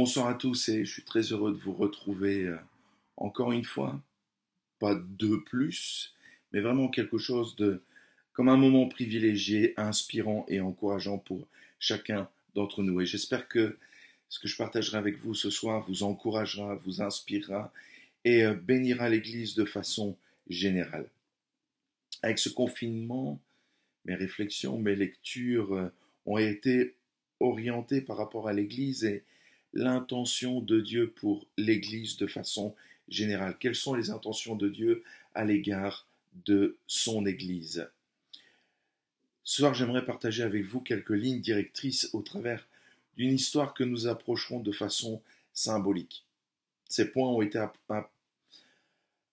Bonsoir à tous et je suis très heureux de vous retrouver encore une fois, pas de plus, mais vraiment quelque chose de comme un moment privilégié, inspirant et encourageant pour chacun d'entre nous. Et j'espère que ce que je partagerai avec vous ce soir vous encouragera, vous inspirera et bénira l'Église de façon générale. Avec ce confinement, mes réflexions, mes lectures ont été orientées par rapport à l'Église et l'intention de Dieu pour l'Église de façon générale. Quelles sont les intentions de Dieu à l'égard de son Église? Ce soir, j'aimerais partager avec vous quelques lignes directrices au travers d'une histoire que nous approcherons de façon symbolique. Ces points ont été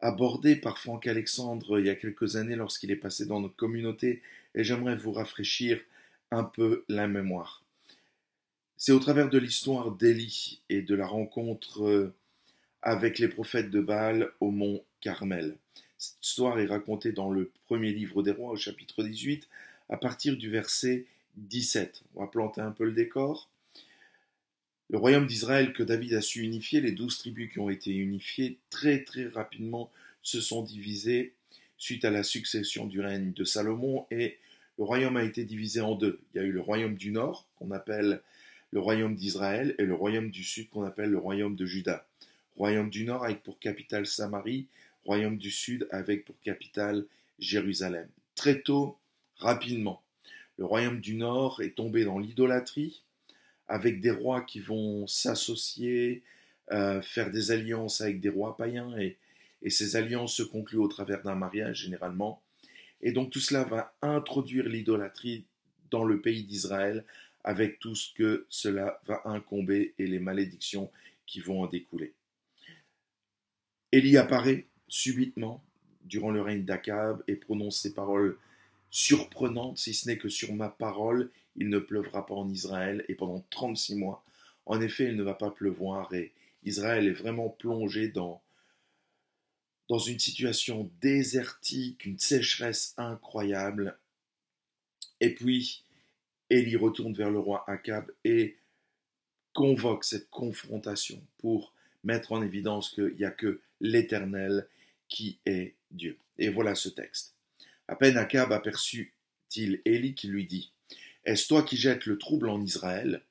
abordé par Franck Alexandre il y a quelques années lorsqu'il est passé dans notre communauté et j'aimerais vous rafraîchir un peu la mémoire. C'est au travers de l'histoire d'Élie et de la rencontre avec les prophètes de Baal au mont Carmel. Cette histoire est racontée dans le premier livre des rois au chapitre 18 à partir du verset 17. On va planter un peu le décor. Le royaume d'Israël que David a su unifier, les 12 tribus qui ont été unifiées, très très rapidement se sont divisées suite à la succession du règne de Salomon et le royaume a été divisé en deux. Il y a eu le royaume du nord qu'on appelle le royaume d'Israël et le royaume du sud qu'on appelle le royaume de Juda. Royaume du nord avec pour capitale Samarie, royaume du sud avec pour capitale Jérusalem. Très tôt, rapidement, le royaume du nord est tombé dans l'idolâtrie, avec des rois qui vont s'associer, faire des alliances avec des rois païens, et ces alliances se concluent au travers d'un mariage généralement. Et donc tout cela va introduire l'idolâtrie dans le pays d'Israël, avec tout ce que cela va incomber et les malédictions qui vont en découler. Élie apparaît subitement durant le règne d'Akab et prononce ces paroles surprenantes, si ce n'est que sur ma parole, il ne pleuvra pas en Israël, et pendant 36 mois, en effet, il ne va pas pleuvoir, et Israël est vraiment plongé dans une situation désertique, une sécheresse incroyable. Et puis, Élie retourne vers le roi Akab et convoque cette confrontation pour mettre en évidence qu'il n'y a que l'Éternel qui est Dieu. Et voilà ce texte. À peine Akab aperçut-il Élie qui lui dit « Est-ce toi qui jettes le trouble en Israël ?»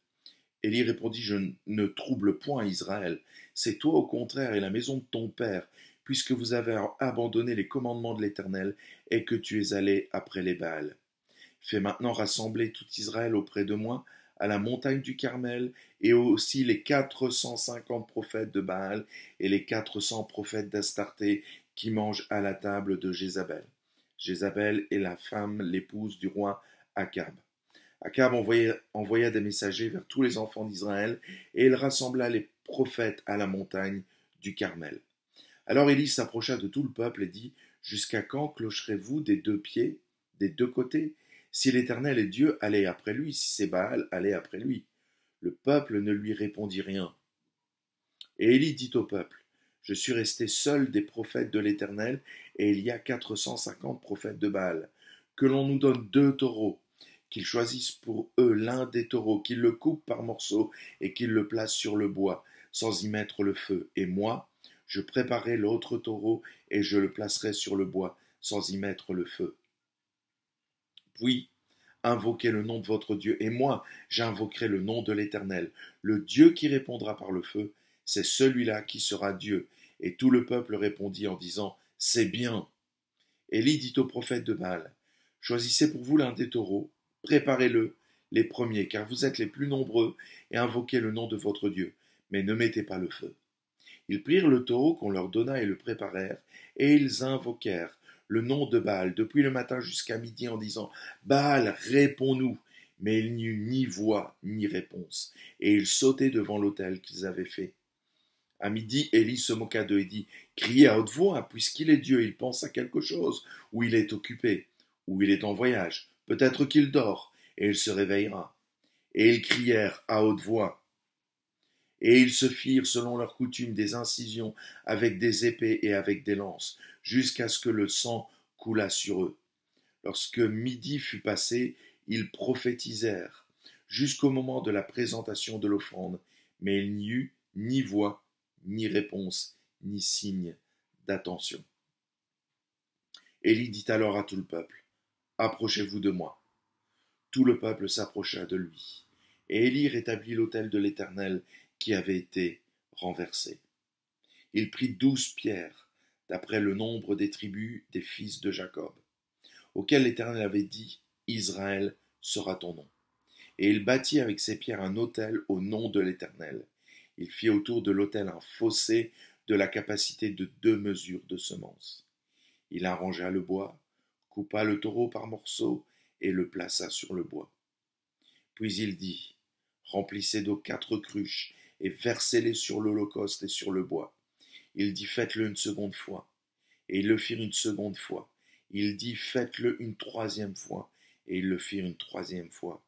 Élie répondit « Je ne trouble point Israël. C'est toi au contraire et la maison de ton père, puisque vous avez abandonné les commandements de l'Éternel et que tu es allé après les Baals. Fais maintenant rassembler tout Israël auprès de moi à la montagne du Carmel et aussi les 450 prophètes de Baal et les 400 prophètes d'Astarté qui mangent à la table de Jézabel. » Jézabel est la femme, l'épouse du roi Akab. Akab envoya des messagers vers tous les enfants d'Israël et il rassembla les prophètes à la montagne du Carmel. Alors Élie s'approcha de tout le peuple et dit « Jusqu'à quand clocherez-vous des deux pieds, des deux côtés ? Si l'Éternel est Dieu, allez après lui, si c'est Baal, allez après lui. » Le peuple ne lui répondit rien. Et Élie dit au peuple « Je suis resté seul des prophètes de l'Éternel, et il y a 450 prophètes de Baal. Que l'on nous donne 2 taureaux, qu'ils choisissent pour eux l'un des taureaux, qu'ils le coupent par morceaux et qu'ils le placent sur le bois, sans y mettre le feu. Et moi, je préparerai l'autre taureau et je le placerai sur le bois, sans y mettre le feu. Puis, invoquez le nom de votre Dieu, et moi, j'invoquerai le nom de l'Éternel. Le Dieu qui répondra par le feu, c'est celui-là qui sera Dieu. » Et tout le peuple répondit en disant « C'est bien. » Élie dit aux prophètes de Baal « Choisissez pour vous l'un des taureaux, préparez-le, les premiers, car vous êtes les plus nombreux, et invoquez le nom de votre Dieu, mais ne mettez pas le feu. » Ils prirent le taureau qu'on leur donna et le préparèrent, et ils invoquèrent le nom de Baal depuis le matin jusqu'à midi en disant « Baal, réponds-nous » Mais il n'y eut ni voix ni réponse, et ils sautaient devant l'autel qu'ils avaient fait. À midi, Élie se moqua d'eux et dit « Criez à haute voix, puisqu'il est Dieu, il pense à quelque chose, ou il est occupé, ou il est en voyage, peut-être qu'il dort, et il se réveillera. » Et ils crièrent à haute voix. Et ils se firent, selon leur coutume, des incisions avec des épées et avec des lances, jusqu'à ce que le sang coulât sur eux. Lorsque midi fut passé, ils prophétisèrent, jusqu'au moment de la présentation de l'offrande. Mais il n'y eut ni voix, ni réponse, ni signe d'attention. Élie dit alors à tout le peuple, « Approchez-vous de moi. » Tout le peuple s'approcha de lui. Et Élie rétablit l'autel de l'Éternel qui avait été renversé. Il prit 12 pierres, d'après le nombre des tribus des fils de Jacob, auxquelles l'Éternel avait dit, « Israël sera ton nom. » Et il bâtit avec ces pierres un autel au nom de l'Éternel. Il fit autour de l'autel un fossé de la capacité de 2 mesures de semences. Il arrangea le bois, coupa le taureau par morceaux et le plaça sur le bois. Puis il dit, « Remplissez d'eau 4 cruches et versez-les sur l'holocauste et sur le bois. » Il dit, « Faites-le une seconde fois. » Et ils le firent une seconde fois. Il dit, « Faites-le une 3e fois. » Et ils le firent une 3e fois.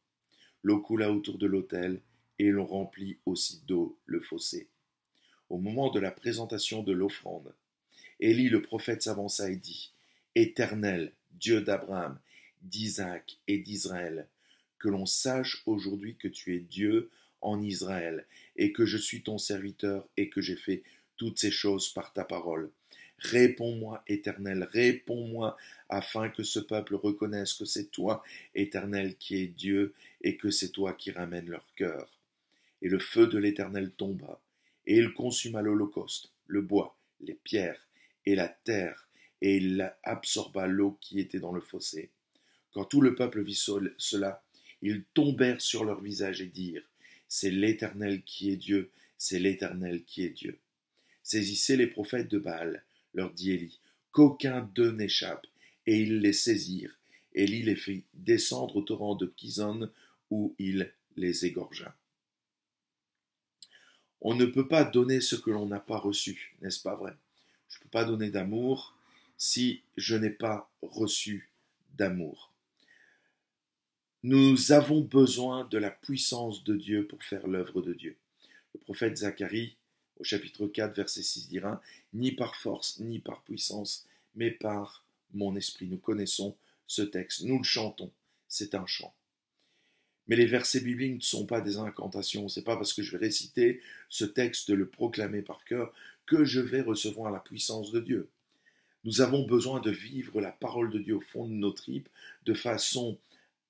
L'eau coula autour de l'autel, et l'on remplit aussi d'eau le fossé. Au moment de la présentation de l'offrande, Élie le prophète s'avança et dit, « Éternel, Dieu d'Abraham, d'Isaac et d'Israël, que l'on sache aujourd'hui que tu es Dieu en Israël, et que je suis ton serviteur, et que j'ai fait toutes ces choses par ta parole. Réponds-moi, Éternel, réponds-moi, afin que ce peuple reconnaisse que c'est toi, Éternel, qui es Dieu, et que c'est toi qui ramènes leur cœur. » Et le feu de l'Éternel tomba, et il consuma l'holocauste, le bois, les pierres et la terre, et il absorba l'eau qui était dans le fossé. Quand tout le peuple vit cela, ils tombèrent sur leur visage et dirent, « C'est l'Éternel qui est Dieu, c'est l'Éternel qui est Dieu. » Saisissez les prophètes de Baal, leur dit Élie, qu'aucun d'eux n'échappe. Et ils les saisirent. Élie les fit descendre au torrent de Kison, où il les égorgea. On ne peut pas donner ce que l'on n'a pas reçu, n'est-ce pas vrai? Je ne peux pas donner d'amour si je n'ai pas reçu d'amour. Nous avons besoin de la puissance de Dieu pour faire l'œuvre de Dieu. Le prophète Zacharie, au chapitre 4, verset 6, dira « Ni par force, ni par puissance, mais par mon esprit. » Nous connaissons ce texte, nous le chantons, c'est un chant. Mais les versets bibliques ne sont pas des incantations, c'est pas parce que je vais réciter ce texte, de le proclamer par cœur, que je vais recevoir la puissance de Dieu. Nous avons besoin de vivre la parole de Dieu au fond de nos tripes, de façon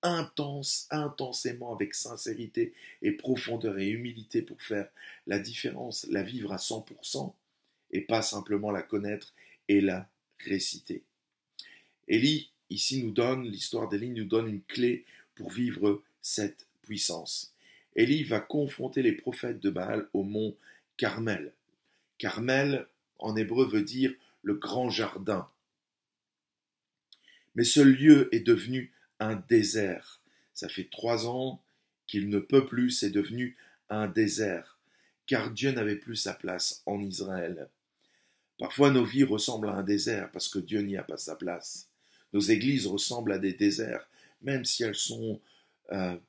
intense, intensément, avec sincérité et profondeur et humilité pour faire la différence, la vivre à 100% et pas simplement la connaître et la réciter. Élie, ici l'histoire d'Élie nous donne une clé pour vivre cette puissance. Élie va confronter les prophètes de Baal au mont Carmel. Carmel, en hébreu, veut dire le grand jardin. Mais ce lieu est devenu un désert. Ça fait 3 ans qu'il ne peut plus, c'est devenu un désert, car Dieu n'avait plus sa place en Israël. Parfois nos vies ressemblent à un désert parce que Dieu n'y a pas sa place. Nos églises ressemblent à des déserts, même si elles sont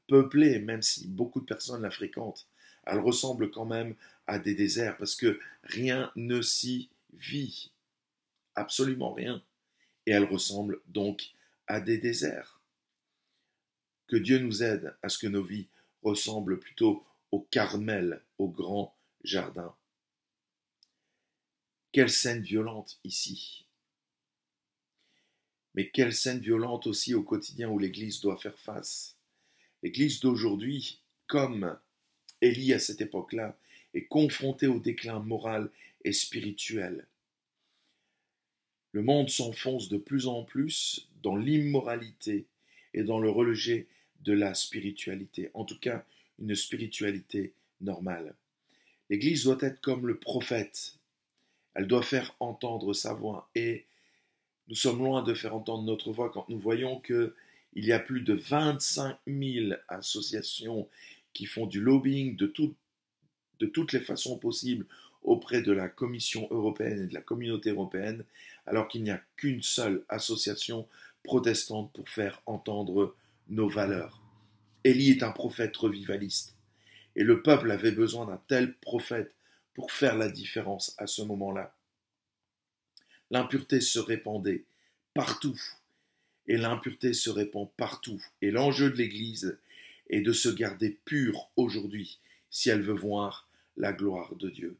peuplées, même si beaucoup de personnes la fréquentent. Elles ressemblent quand même à des déserts parce que rien ne s'y vit, absolument rien. Et elles ressemblent donc à des déserts. Que Dieu nous aide à ce que nos vies ressemblent plutôt au Carmel, au grand jardin. Quelle scène violente ici. Mais quelle scène violente aussi au quotidien où l'Église doit faire face. L'Église d'aujourd'hui, comme Élie à cette époque-là, est confrontée au déclin moral et spirituel. Le monde s'enfonce de plus en plus dans l'immoralité et dans le rejet de la spiritualité, en tout cas une spiritualité normale. L'Église doit être comme le prophète, elle doit faire entendre sa voix, et nous sommes loin de faire entendre notre voix quand nous voyons qu'il y a plus de 25 000 associations qui font du lobbying de toutes les façons possibles auprès de la Commission européenne et de la Communauté européenne, alors qu'il n'y a qu'une seule association protestante pour faire entendre nos valeurs. Élie est un prophète revivaliste, et le peuple avait besoin d'un tel prophète pour faire la différence à ce moment-là. L'impureté se répandait partout, et l'impureté se répand partout, et l'enjeu de l'Église est de se garder pure aujourd'hui si elle veut voir la gloire de Dieu.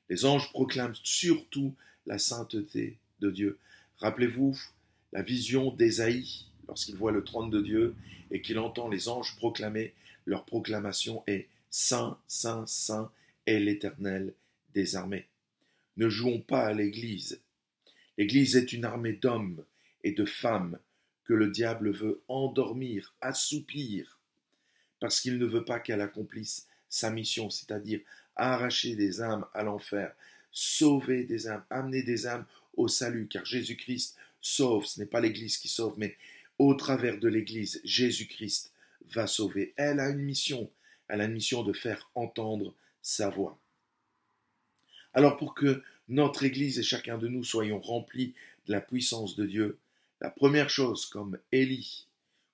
Les anges proclament surtout la sainteté de Dieu. Rappelez-vous la vision d'Ésaïe lorsqu'il voit le trône de Dieu et qu'il entend les anges proclamer. Leur proclamation est « Saint, Saint, Saint est l'Éternel des armées ». Ne jouons pas à l'Église. L'Église est une armée d'hommes et de femmes que le diable veut endormir, assoupir, parce qu'il ne veut pas qu'elle accomplisse sa mission, c'est-à-dire arracher des âmes à l'enfer, sauver des âmes, amener des âmes au salut, car Jésus-Christ sauve, ce n'est pas l'Église qui sauve, mais au travers de l'Église, Jésus-Christ va sauver. Elle a une mission de faire entendre sa voix. Alors pour que notre Église et chacun de nous soyons remplis de la puissance de Dieu, la première chose, comme Élie,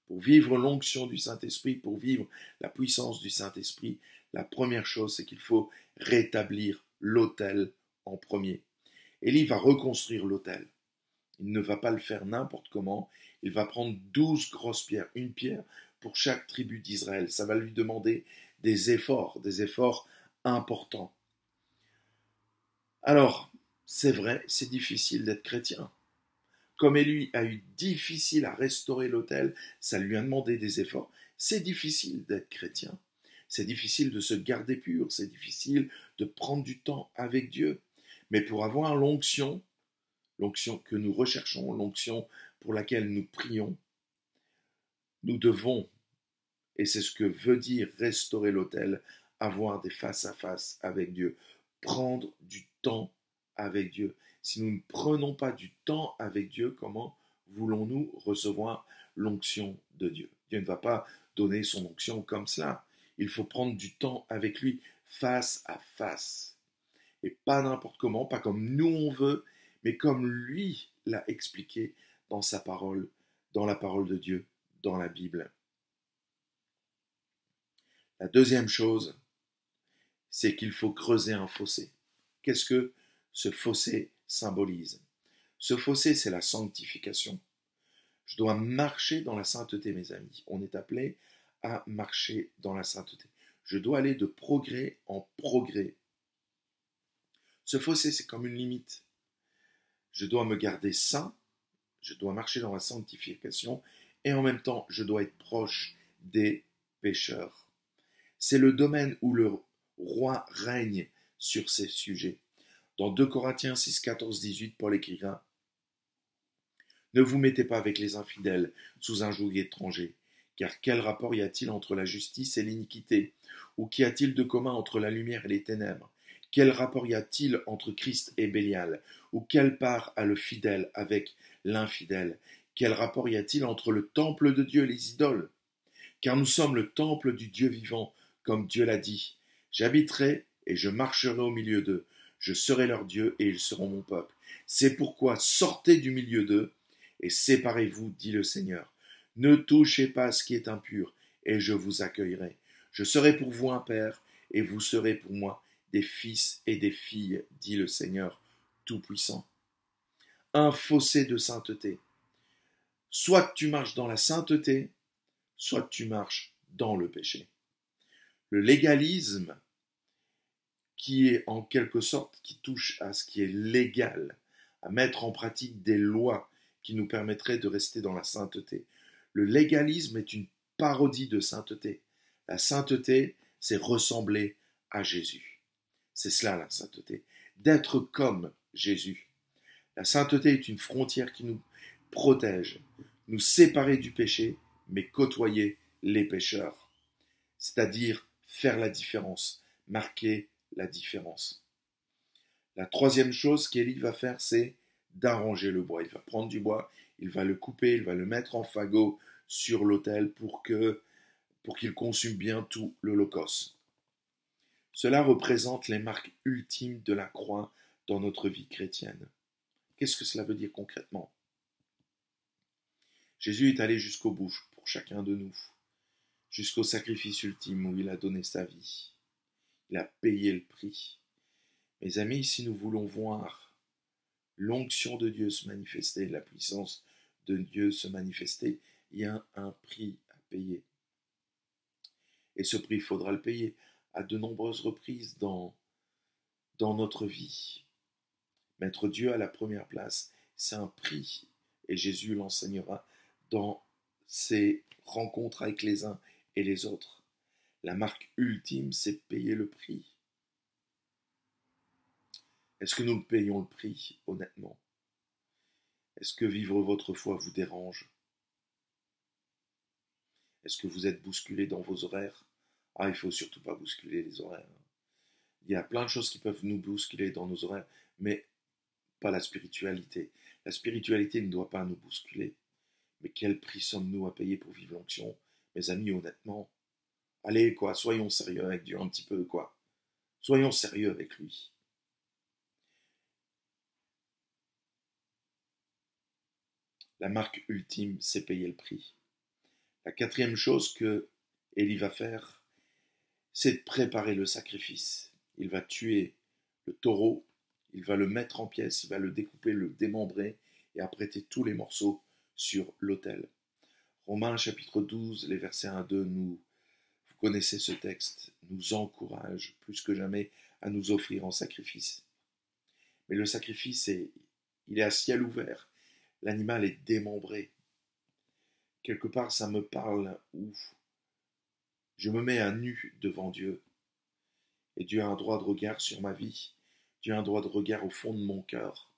pour vivre l'onction du Saint-Esprit, pour vivre la puissance du Saint-Esprit, la première chose, c'est qu'il faut rétablir l'autel en premier. Élie va reconstruire l'autel. Il ne va pas le faire n'importe comment. Il va prendre 12 grosses pierres, une pierre pour chaque tribu d'Israël. Ça va lui demander des efforts importants. Alors, c'est vrai, c'est difficile d'être chrétien. Comme Élie a eu difficile à restaurer l'autel, ça lui a demandé des efforts. C'est difficile d'être chrétien. C'est difficile de se garder pur. C'est difficile de prendre du temps avec Dieu. Mais pour avoir l'onction que nous recherchons, l'onction pour laquelle nous prions, nous devons, et c'est ce que veut dire restaurer l'autel, avoir des face-à-face avec Dieu, prendre du temps avec Dieu. Si nous ne prenons pas du temps avec Dieu, comment voulons-nous recevoir l'onction de Dieu? Dieu ne va pas donner son onction comme cela. Il faut prendre du temps avec lui, face à face. Et pas n'importe comment, pas comme nous on veut, mais comme lui l'a expliqué dans sa parole, dans la parole de Dieu, dans la Bible. La deuxième chose, c'est qu'il faut creuser un fossé. Qu'est-ce que ce fossé symbolise? Ce fossé, c'est la sanctification. Je dois marcher dans la sainteté, mes amis. On est appelé à marcher dans la sainteté. Je dois aller de progrès en progrès. Ce fossé, c'est comme une limite. Je dois me garder saint, je dois marcher dans la sanctification, et en même temps, je dois être proche des pécheurs. C'est le domaine où le roi règne sur ces sujets. Dans 2 Corinthiens 6, 14, 18, Paul écrira « Ne vous mettez pas avec les infidèles sous un joug étranger, car quel rapport y a-t-il entre la justice et l'iniquité? Ou qu'y a-t-il de commun entre la lumière et les ténèbres? Quel rapport y a-t-il entre Christ et Bélial? Ou quelle part a le fidèle avec l'infidèle? Quel rapport y a-t-il entre le temple de Dieu et les idoles? Car nous sommes le temple du Dieu vivant, comme Dieu l'a dit. J'habiterai et je marcherai au milieu d'eux. Je serai leur Dieu et ils seront mon peuple. C'est pourquoi sortez du milieu d'eux et séparez-vous, dit le Seigneur. Ne touchez pas à ce qui est impur et je vous accueillerai. Je serai pour vous un père et vous serez pour moi des fils et des filles, dit le Seigneur Tout-Puissant. Un fossé de sainteté. Soit tu marches dans la sainteté, soit tu marches dans le péché. Le légalisme, qui est en quelque sorte, qui touche à ce qui est légal, à mettre en pratique des lois qui nous permettraient de rester dans la sainteté. Le légalisme est une parodie de sainteté. La sainteté, c'est ressembler à Jésus. C'est cela la sainteté, d'être comme Jésus. La sainteté est une frontière qui nous protège, nous séparer du péché, mais côtoyer les pécheurs. C'est-à-dire faire la différence, marquer la différence. La troisième chose qu'Élie va faire, c'est d'arranger le bois. Il va prendre du bois, il va le couper, il va le mettre en fagot sur l'autel pour qu'il consume bien tout l'holocauste. Cela représente les marques ultimes de la croix dans notre vie chrétienne. Qu'est-ce que cela veut dire concrètement? Jésus est allé jusqu'au bout pour chacun de nous, jusqu'au sacrifice ultime où il a donné sa vie. Il a payé le prix. Mes amis, si nous voulons voir l'onction de Dieu se manifester, la puissance de Dieu se manifester, il y a un prix à payer. Et ce prix, il faudra le payer à de nombreuses reprises dans notre vie. Mettre Dieu à la première place, c'est un prix, et Jésus l'enseignera dans ses rencontres avec les uns et les autres. La marque ultime, c'est payer le prix. Est-ce que nous payons le prix, honnêtement? Est-ce que vivre votre foi vous dérange? Est-ce que vous êtes bousculé dans vos horaires? Ah, il ne faut surtout pas bousculer les horaires. Il y a plein de choses qui peuvent nous bousculer dans nos horaires, mais pas la spiritualité. La spiritualité ne doit pas nous bousculer. Mais quel prix sommes-nous à payer pour vivre l'onction? Mes amis, honnêtement, allez, quoi, soyons sérieux avec Dieu un petit peu, quoi. Soyons sérieux avec lui. La marque ultime, c'est payer le prix. La quatrième chose que Élie va faire, c'est de préparer le sacrifice. Il va tuer le taureau, il va le mettre en pièces, il va le découper, le démembrer et apprêter tous les morceaux sur l'autel. Romains chapitre 12, les versets 1 à 2, vous connaissez ce texte, nous encourage plus que jamais à nous offrir en sacrifice. Mais le sacrifice, il est à ciel ouvert. L'animal est démembré. Quelque part, ça me parle où je me mets à nu devant Dieu. Et Dieu a un droit de regard sur ma vie. Dieu a un droit de regard au fond de mon cœur.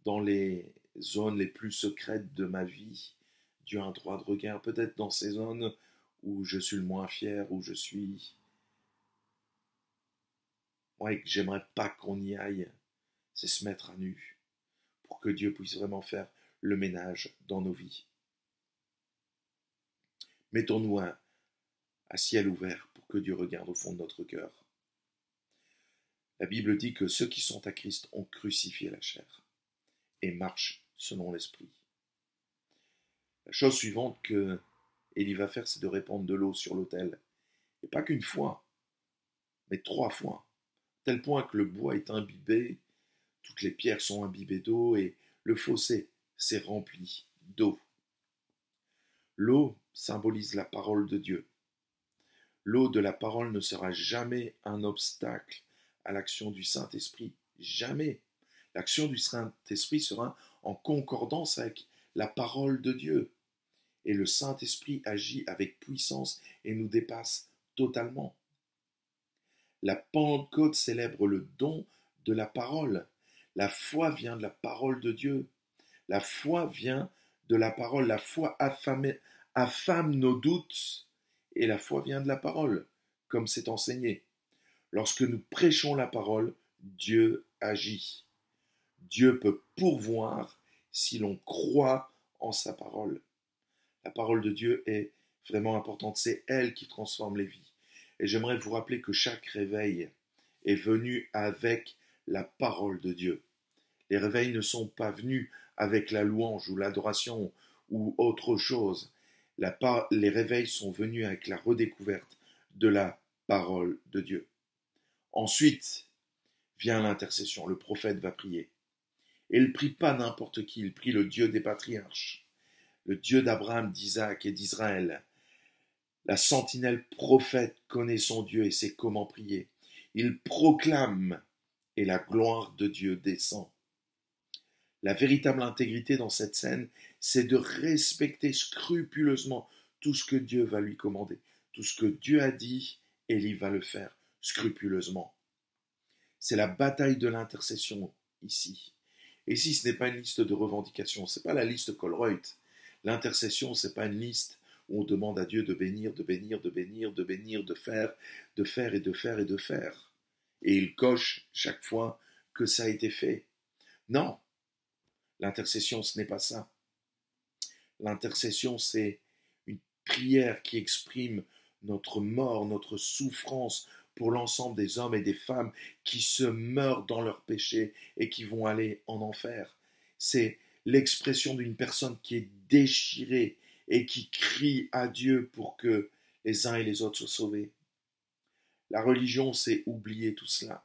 Dans les zones les plus secrètes de ma vie, Dieu a un droit de regard. Peut-être dans ces zones où je suis le moins fier, où je suis... Ouais, que j'aimerais pas qu'on y aille. C'est se mettre à nu. Pour que Dieu puisse vraiment faire le ménage dans nos vies. Mettons-nous à ciel ouvert pour que Dieu regarde au fond de notre cœur. La Bible dit que ceux qui sont à Christ ont crucifié la chair et marchent selon l'esprit. La chose suivante que Élie va faire, c'est de répandre de l'eau sur l'autel. Et pas qu'une fois, mais 3 fois. À tel point que le bois est imbibé, toutes les pierres sont imbibées d'eau et le fossé s'est rempli d'eau. L'eau symbolise la parole de Dieu. L'eau de la parole ne sera jamais un obstacle à l'action du Saint-Esprit. Jamais. L'action du Saint-Esprit sera en concordance avec la parole de Dieu. Et le Saint-Esprit agit avec puissance et nous dépasse totalement. La Pentecôte célèbre le don de la parole. La foi vient de la parole de Dieu. La foi vient de la parole. La foi affame nos doutes. Et la foi vient de la parole, comme c'est enseigné. Lorsque nous prêchons la parole, Dieu agit. Dieu peut pourvoir si l'on croit en sa parole. La parole de Dieu est vraiment importante. C'est elle qui transforme les vies. Et j'aimerais vous rappeler que chaque réveil est venu avec la parole de Dieu. Les réveils ne sont pas venus avec la louange ou l'adoration ou autre chose. Les réveils sont venus avec la redécouverte de la parole de Dieu. Ensuite vient l'intercession. Le prophète va prier. Et il ne prie pas n'importe qui, il prie le Dieu des patriarches, le Dieu d'Abraham, d'Isaac et d'Israël. La sentinelle prophète connaît son Dieu et sait comment prier. Il proclame et la gloire de Dieu descend. La véritable intégrité dans cette scène, c'est de respecter scrupuleusement tout ce que Dieu va lui commander. Tout ce que Dieu a dit, Élie va le faire scrupuleusement. C'est la bataille de l'intercession ici. Et ici, ce n'est pas une liste de revendications, ce n'est pas la liste Colruyt. L'intercession, ce n'est pas une liste où on demande à Dieu de bénir, de bénir, de bénir, de bénir, de faire et de faire et de faire. Et il coche chaque fois que ça a été fait. Non, l'intercession, ce n'est pas ça. L'intercession, c'est une prière qui exprime notre mort, notre souffrance pour l'ensemble des hommes et des femmes qui se meurent dans leur péché et qui vont aller en enfer. C'est l'expression d'une personne qui est déchirée et qui crie à Dieu pour que les uns et les autres soient sauvés. La religion, c'est oublier tout cela.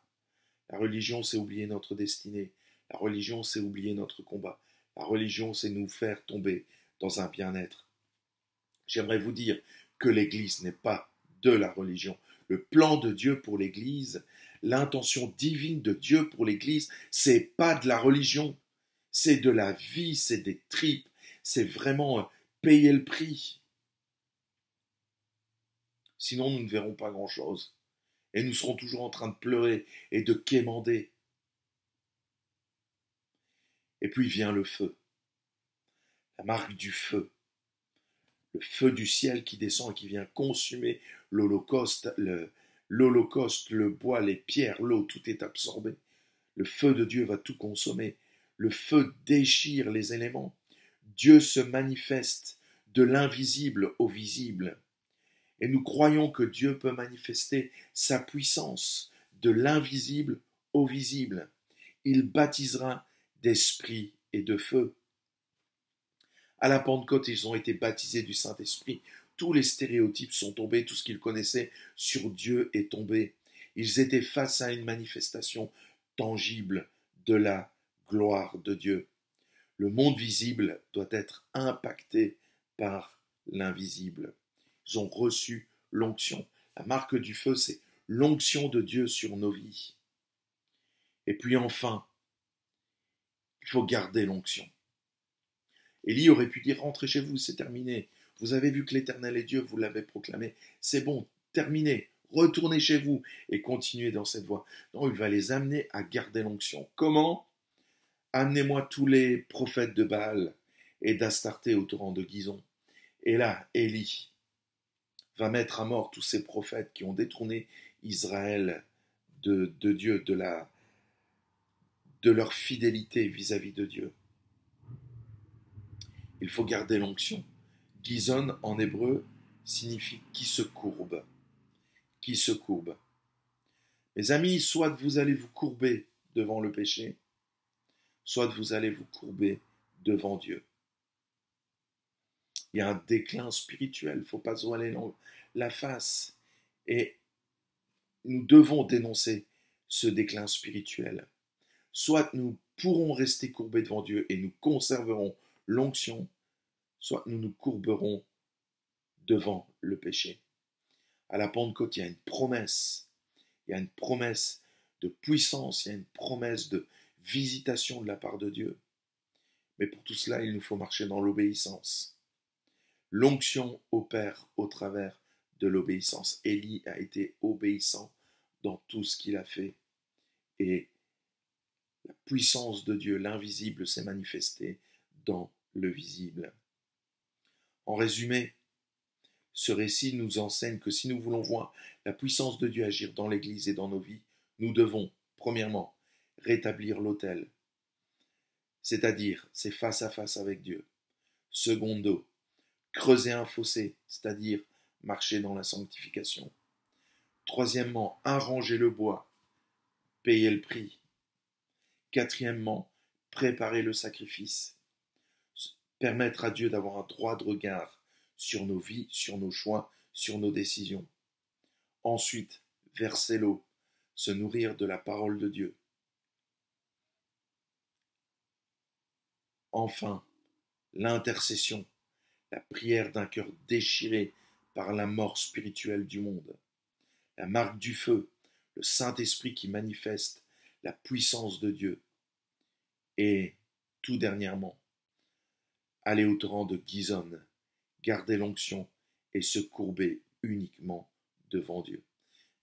La religion, c'est oublier notre destinée. La religion, c'est oublier notre combat. La religion, c'est nous faire tomber dans un bien-être. J'aimerais vous dire que l'Église n'est pas de la religion, Le plan de Dieu pour l'Église, l'intention divine de Dieu pour l'Église, c'est pas de la religion, c'est de la vie, c'est des tripes, c'est vraiment payer le prix. Sinon, nous ne verrons pas grand-chose. Et nous serons toujours en train de pleurer et de quémander. Et puis vient le feu, la marque du feu. Le feu du ciel qui descend et qui vient consumer l'holocauste, le bois, les pierres, l'eau, tout est absorbé. Le feu de Dieu va tout consommer. Le feu déchire les éléments. Dieu se manifeste de l'invisible au visible. Et nous croyons que Dieu peut manifester sa puissance de l'invisible au visible. Il baptisera d'esprit et de feu. À la Pentecôte, ils ont été baptisés du Saint-Esprit. Tous les stéréotypes sont tombés, tout ce qu'ils connaissaient sur Dieu est tombé. Ils étaient face à une manifestation tangible de la gloire de Dieu. Le monde visible doit être impacté par l'invisible. Ils ont reçu l'onction. La marque du feu, c'est l'onction de Dieu sur nos vies. Et puis enfin, il faut garder l'onction. Élie aurait pu dire, rentrez chez vous, c'est terminé. Vous avez vu que l'Éternel est Dieu, vous l'avez proclamé. C'est bon, terminé. Retournez chez vous et continuez dans cette voie. Non, il va les amener à garder l'onction. Comment? Amenez-moi tous les prophètes de Baal et d'Astarté au torrent de Gison. Et là, Élie va mettre à mort tous ces prophètes qui ont détourné Israël de Dieu, de leur fidélité vis-à-vis de Dieu. Il faut garder l'onction. Gison en hébreu signifie qui se courbe. Qui se courbe. Mes amis, soit vous allez vous courber devant le péché, soit vous allez vous courber devant Dieu. Il y a un déclin spirituel, il ne faut pas se voiler la face. Et nous devons dénoncer ce déclin spirituel. Soit nous pourrons rester courbés devant Dieu et nous conserverons l'onction, soit nous nous courberons devant le péché. À la Pentecôte, il y a une promesse. Il y a une promesse de puissance, il y a une promesse de visitation de la part de Dieu. Mais pour tout cela, il nous faut marcher dans l'obéissance. L'onction opère au travers de l'obéissance. Élie a été obéissant dans tout ce qu'il a fait. Et la puissance de Dieu, l'invisible, s'est manifestée dans le visible. En résumé, ce récit nous enseigne que si nous voulons voir la puissance de Dieu agir dans l'Église et dans nos vies, nous devons, premièrement, rétablir l'autel, c'est-à-dire c'est face à face avec Dieu. Secondo, creuser un fossé, c'est-à-dire marcher dans la sanctification. Troisièmement, arranger le bois, payer le prix. Quatrièmement, préparer le sacrifice, permettre à Dieu d'avoir un droit de regard sur nos vies, sur nos choix, sur nos décisions. Ensuite, verser l'eau, se nourrir de la parole de Dieu. Enfin, l'intercession, la prière d'un cœur déchiré par la mort spirituelle du monde. La marque du feu, le Saint-Esprit qui manifeste la puissance de Dieu. Et, tout dernièrement, aller au torrent de Gison, garder l'onction et se courber uniquement devant Dieu.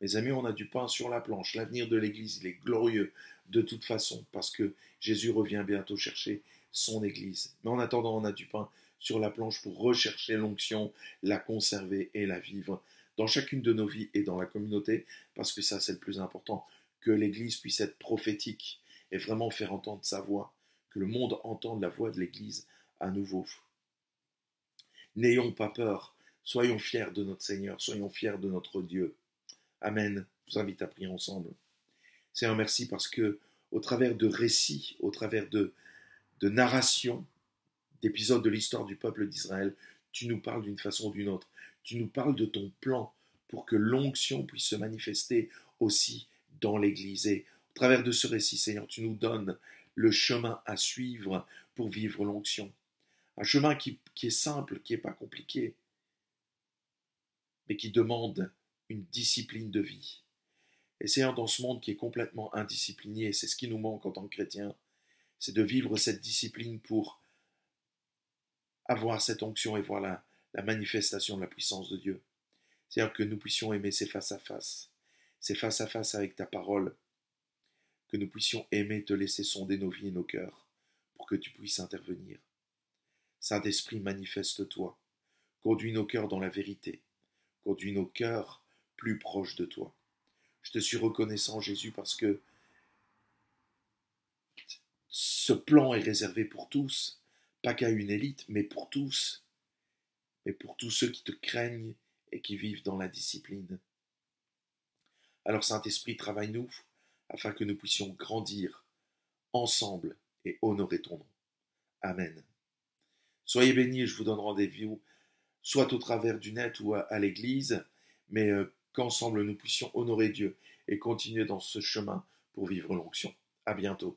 Mes amis, on a du pain sur la planche. L'avenir de l'Église, il est glorieux de toute façon, parce que Jésus revient bientôt chercher son Église. Mais en attendant, on a du pain sur la planche pour rechercher l'onction, la conserver et la vivre dans chacune de nos vies et dans la communauté, parce que ça, c'est le plus important, que l'Église puisse être prophétique et vraiment faire entendre sa voix, que le monde entende la voix de l'Église à nouveau. N'ayons pas peur, soyons fiers de notre Seigneur, soyons fiers de notre Dieu. Amen. Je vous invite à prier ensemble. Seigneur, merci parce que au travers de récits, au travers de narrations, d'épisodes de l'histoire du peuple d'Israël, tu nous parles d'une façon ou d'une autre. Tu nous parles de ton plan pour que l'onction puisse se manifester aussi dans l'Église. Et au travers de ce récit, Seigneur, tu nous donnes le chemin à suivre pour vivre l'onction. Un chemin qui est simple, qui n'est pas compliqué, mais qui demande une discipline de vie. Et Seigneur, dans ce monde qui est complètement indiscipliné, c'est ce qui nous manque en tant que chrétiens, c'est de vivre cette discipline pour avoir cette onction et voir la manifestation de la puissance de Dieu. C'est-à-dire que nous puissions aimer ces face-à-face avec ta parole, que nous puissions aimer te laisser sonder nos vies et nos cœurs, pour que tu puisses intervenir. Saint-Esprit, manifeste-toi, conduis nos cœurs dans la vérité, conduis nos cœurs plus proches de toi. Je te suis reconnaissant, Jésus, parce que ce plan est réservé pour tous, pas qu'à une élite, mais pour tous ceux qui te craignent et qui vivent dans la discipline. Alors Saint-Esprit, travaille-nous afin que nous puissions grandir ensemble et honorer ton nom. Amen. Soyez bénis, je vous donne rendez-vous soit au travers du net ou à l'église, mais qu'ensemble nous puissions honorer Dieu et continuer dans ce chemin pour vivre l'onction. À bientôt.